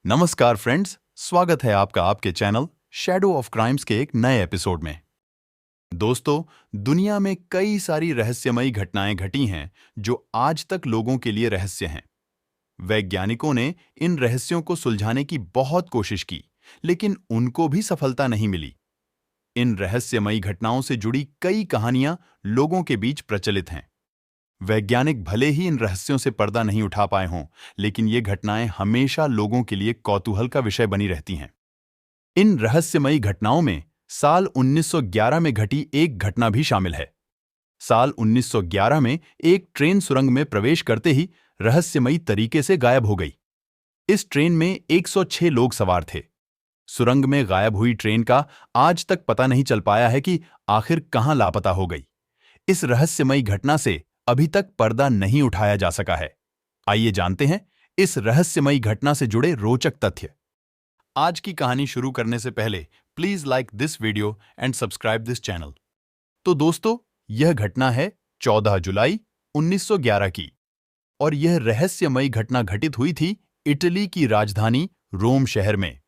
नमस्कार फ्रेंड्स, स्वागत है आपका आपके चैनल शैडो ऑफ क्राइम्स के एक नए एपिसोड में। दोस्तों, दुनिया में कई सारी रहस्यमयी घटनाएं घटी हैं जो आज तक लोगों के लिए रहस्य हैं। वैज्ञानिकों ने इन रहस्यों को सुलझाने की बहुत कोशिश की, लेकिन उनको भी सफलता नहीं मिली। इन रहस्यमयी घटनाओं से जुड़ी कई कहानियां लोगों के बीच प्रचलित हैं। वैज्ञानिक भले ही इन रहस्यों से पर्दा नहीं उठा पाए हों, लेकिन ये घटनाएं हमेशा लोगों के लिए कौतूहल का विषय बनी रहती हैं। इन रहस्यमयी घटनाओं में साल 1911 में घटी एक घटना भी शामिल है। साल 1911 में एक ट्रेन सुरंग में प्रवेश करते ही रहस्यमयी तरीके से गायब हो गई। इस ट्रेन में 106 लोग सवार थे। सुरंग में गायब हुई ट्रेन का आज तक पता नहीं चल पाया है कि आखिर कहां लापता हो गई। इस रहस्यमयी घटना से अभी तक पर्दा नहीं उठाया जा सका है। आइए जानते हैं इस रहस्यमयी घटना से जुड़े रोचक तथ्य। आज की कहानी शुरू करने से पहले please like this video and subscribe this channel. तो दोस्तों, यह घटना है 14 जुलाई 1911 की, और यह रहस्यमयी घटना घटित हुई थी इटली की राजधानी रोम शहर में।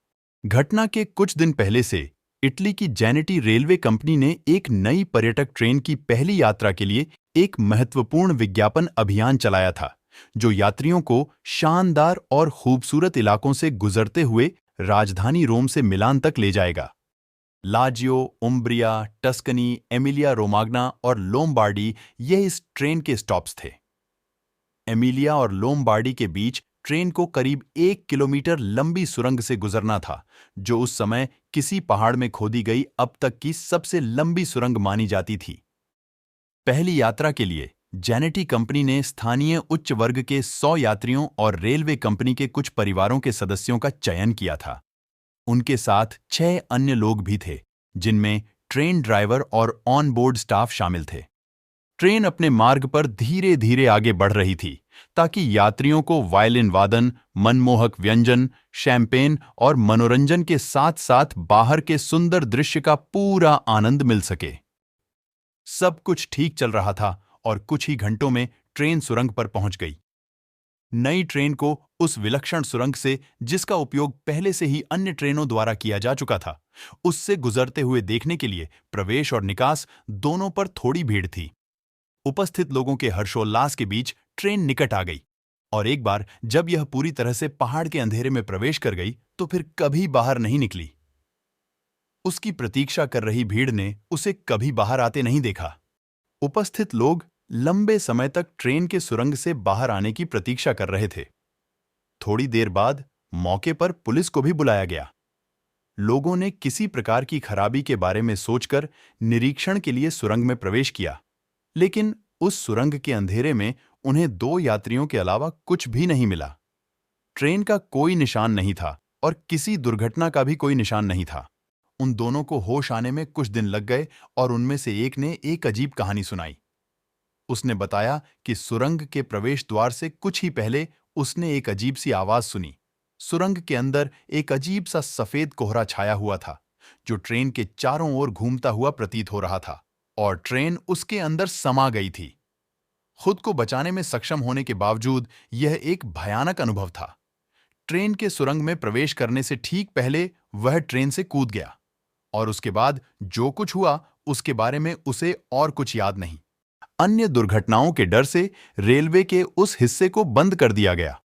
घटना के कुछ दिन पहले से इटली की जेनेटी रेलवे कंपनी ने एक नई पर्यटक ट्रेन की पहली यात्रा के लिए एक महत्वपूर्ण विज्ञापन अभियान चलाया था, जो यात्रियों को शानदार और खूबसूरत इलाकों से गुजरते हुए राजधानी रोम से मिलान तक ले जाएगा। Lazio, Umbria, Tuscany, Emilia Romagna और लोम्बार्डी ये इस ट्रेन के स्टॉप्स थे। एमिलिया और लोम्बार्डी के बीच ट्रेन को करीब 1 किलोमीटर लंबी सुरंग से गुजरना था, जो उस समय किसी पहाड़ में खोदी गई अब तक की सबसे लंबी सुरंग मानी जाती थी। पहली यात्रा के लिए जेनेटी कंपनी ने स्थानीय उच्च वर्ग के 100 यात्रियों और रेलवे कंपनी के कुछ परिवारों के सदस्यों का चयन किया था। उनके साथ 6 अन्य लोग भी थे, जिनमें ट्रेन ड्राइवर और ऑन बोर्ड स्टाफ शामिल थे। ट्रेन अपने मार्ग पर धीरे धीरे आगे बढ़ रही थी, ताकि यात्रियों को वायलिन वादन, मनमोहक व्यंजन, शैंपेन और मनोरंजन के साथ साथ बाहर के सुंदर दृश्य का पूरा आनंद मिल सके। सब कुछ ठीक चल रहा था और कुछ ही घंटों में ट्रेन सुरंग पर पहुंच गई। नई ट्रेन को उस विलक्षण सुरंग से, जिसका उपयोग पहले से ही अन्य ट्रेनों द्वारा किया जा चुका था, उससे गुजरते हुए देखने के लिए प्रवेश और निकास दोनों पर थोड़ी भीड़ थी। उपस्थित लोगों के हर्षोल्लास के बीच ट्रेन निकट आ गई, और एक बार जब यह पूरी तरह से पहाड़ के अंधेरे में प्रवेश कर गई तो फिर कभी बाहर नहीं निकली। उसकी प्रतीक्षा कर रही भीड़ ने उसे कभी बाहर आते नहीं देखा। उपस्थित लोग लंबे समय तक ट्रेन के सुरंग से बाहर आने की प्रतीक्षा कर रहे थे। थोड़ी देर बाद मौके पर पुलिस को भी बुलाया गया। लोगों ने किसी प्रकार की खराबी के बारे में सोचकर निरीक्षण के लिए सुरंग में प्रवेश किया, लेकिन उस सुरंग के अंधेरे में उन्हें 2 यात्रियों के अलावा कुछ भी नहीं मिला। ट्रेन का कोई निशान नहीं था और किसी दुर्घटना का भी कोई निशान नहीं था। उन दोनों को होश आने में कुछ दिन लग गए और उनमें से एक ने एक अजीब कहानी सुनाई। उसने बताया कि सुरंग के प्रवेश द्वार से कुछ ही पहले उसने एक अजीब सी आवाज सुनी। सुरंग के अंदर एक अजीब सा सफेद कोहरा छाया हुआ था, जो ट्रेन के चारों ओर घूमता हुआ प्रतीत हो रहा था, और ट्रेन उसके अंदर समा गई थी। खुद को बचाने में सक्षम होने के बावजूद यह एक भयानक अनुभव था। ट्रेन के सुरंग में प्रवेश करने से ठीक पहले वह ट्रेन से कूद गया, और उसके बाद जो कुछ हुआ उसके बारे में उसे और कुछ याद नहीं। अन्य दुर्घटनाओं के डर से रेलवे के उस हिस्से को बंद कर दिया गया।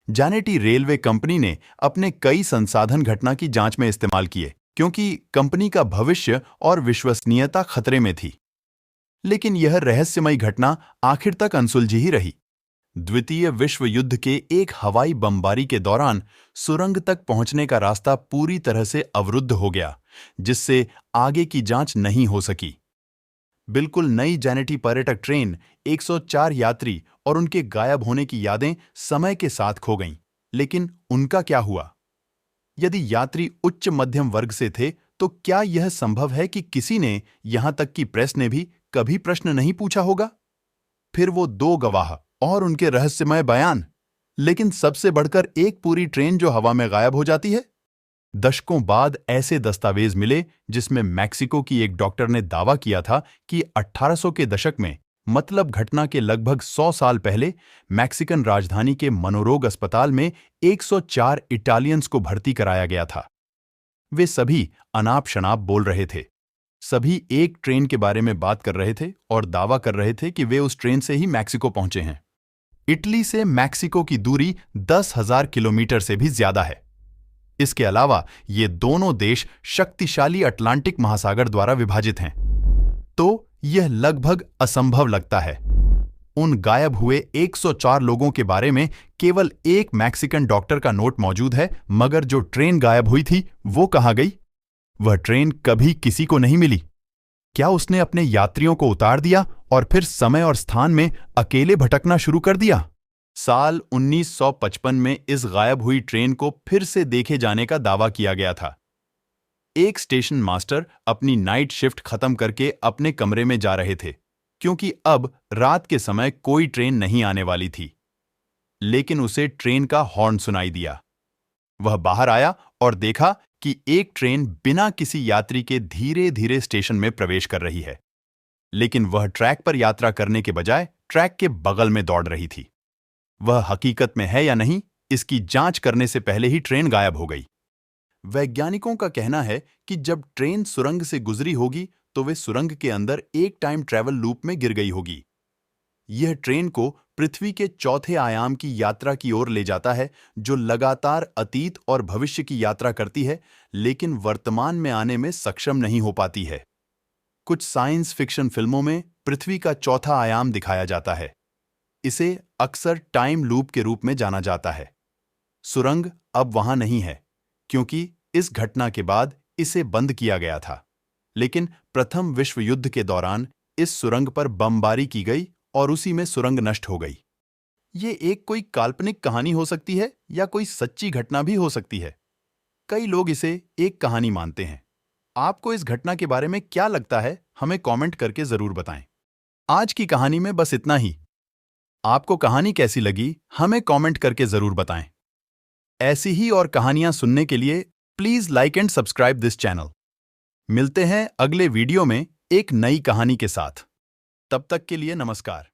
जेनेटी रेलवे कंपनी ने अपने कई संसाधन घटना की जांच में इस्तेमाल किए, क्योंकि कंपनी का भविष्य और विश्वसनीयता खतरे में थी। लेकिन यह रहस्यमयी घटना आखिर तक अनसुलझी ही रही। द्वितीय विश्व युद्ध के एक हवाई बमबारी के दौरान सुरंग तक पहुंचने का रास्ता पूरी तरह से अवरुद्ध हो गया, जिससे आगे की जांच नहीं हो सकी। बिल्कुल नई जेनेटी पर्यटक ट्रेन, 104 यात्री और उनके गायब होने की यादें समय के साथ खो गईं। लेकिन उनका क्या हुआ? यदि यात्री उच्च मध्यम वर्ग से थे, तो क्या यह संभव है कि किसी ने, यहां तक कि प्रेस ने भी, कभी प्रश्न नहीं पूछा होगा? फिर वो 2 गवाह और उनके रहस्यमय बयान, लेकिन सबसे बढ़कर एक पूरी ट्रेन जो हवा में गायब हो जाती है। दशकों बाद ऐसे दस्तावेज मिले जिसमें मैक्सिको की एक डॉक्टर ने दावा किया था कि 1800 के दशक में मतलब घटना के लगभग 100 साल पहले मैक्सिकन राजधानी के मनोरोग अस्पताल में 104 इटालियंस को भर्ती कराया गया था। वे सभी अनाप शनाप बोल रहे थे। सभी एक ट्रेन के बारे में बात कर रहे थे और दावा कर रहे थे कि वे उस ट्रेन से ही मैक्सिको पहुंचे हैं। इटली से मैक्सिको की दूरी 10,000 किलोमीटर से भी ज्यादा है। इसके अलावा ये दोनों देश शक्तिशाली अटलांटिक महासागर द्वारा विभाजित हैं। तो यह लगभग असंभव लगता है। उन गायब हुए 104 लोगों के बारे में केवल एक मैक्सिकन डॉक्टर का नोट मौजूद है, मगर जो ट्रेन गायब हुई थी वो कहाँ गई? वह ट्रेन कभी किसी को नहीं मिली। क्या उसने अपने यात्रियों को उतार दिया और फिर समय और स्थान में अकेले भटकना शुरू कर दिया? साल 1955 में इस गायब हुई ट्रेन को फिर से देखे जाने का दावा किया गया था। एक स्टेशन मास्टर अपनी नाइट शिफ्ट खत्म करके अपने कमरे में जा रहे थे, क्योंकि अब रात के समय कोई ट्रेन नहीं आने वाली थी। लेकिन उसे ट्रेन का हॉर्न सुनाई दिया। वह बाहर आया और देखा कि एक ट्रेन बिना किसी यात्री के धीरे धीरे स्टेशन में प्रवेश कर रही है। लेकिन वह ट्रैक पर यात्रा करने के बजाय ट्रैक के बगल में दौड़ रही थी। वह हकीकत में है या नहीं, इसकी जांच करने से पहले ही ट्रेन गायब हो गई। वैज्ञानिकों का कहना है कि जब ट्रेन सुरंग से गुजरी होगी तो वे सुरंग के अंदर एक टाइम ट्रैवल लूप में गिर गई होगी। यह ट्रेन को पृथ्वी के चौथे आयाम की यात्रा की ओर ले जाता है, जो लगातार अतीत और भविष्य की यात्रा करती है, लेकिन वर्तमान में आने में सक्षम नहीं हो पाती है। कुछ साइंस फिक्शन फिल्मों में पृथ्वी का चौथा आयाम दिखाया जाता है। इसे अक्सर टाइम लूप के रूप में जाना जाता है। सुरंग अब वहां नहीं है, क्योंकि इस घटना के बाद इसे बंद किया गया था। लेकिन प्रथम विश्व युद्ध के दौरान इस सुरंग पर बमबारी की गई और उसी में सुरंग नष्ट हो गई। ये एक कोई काल्पनिक कहानी हो सकती है या कोई सच्ची घटना भी हो सकती है। कई लोग इसे एक कहानी मानते हैं। आपको इस घटना के बारे में क्या लगता है, हमें कमेंट करके जरूर बताएं। आज की कहानी में बस इतना ही। आपको कहानी कैसी लगी, हमें कमेंट करके जरूर बताएं। ऐसी ही और कहानियां सुनने के लिए please like and subscribe this channel. मिलते हैं अगले वीडियो में एक नई कहानी के साथ। तब तक के लिए नमस्कार।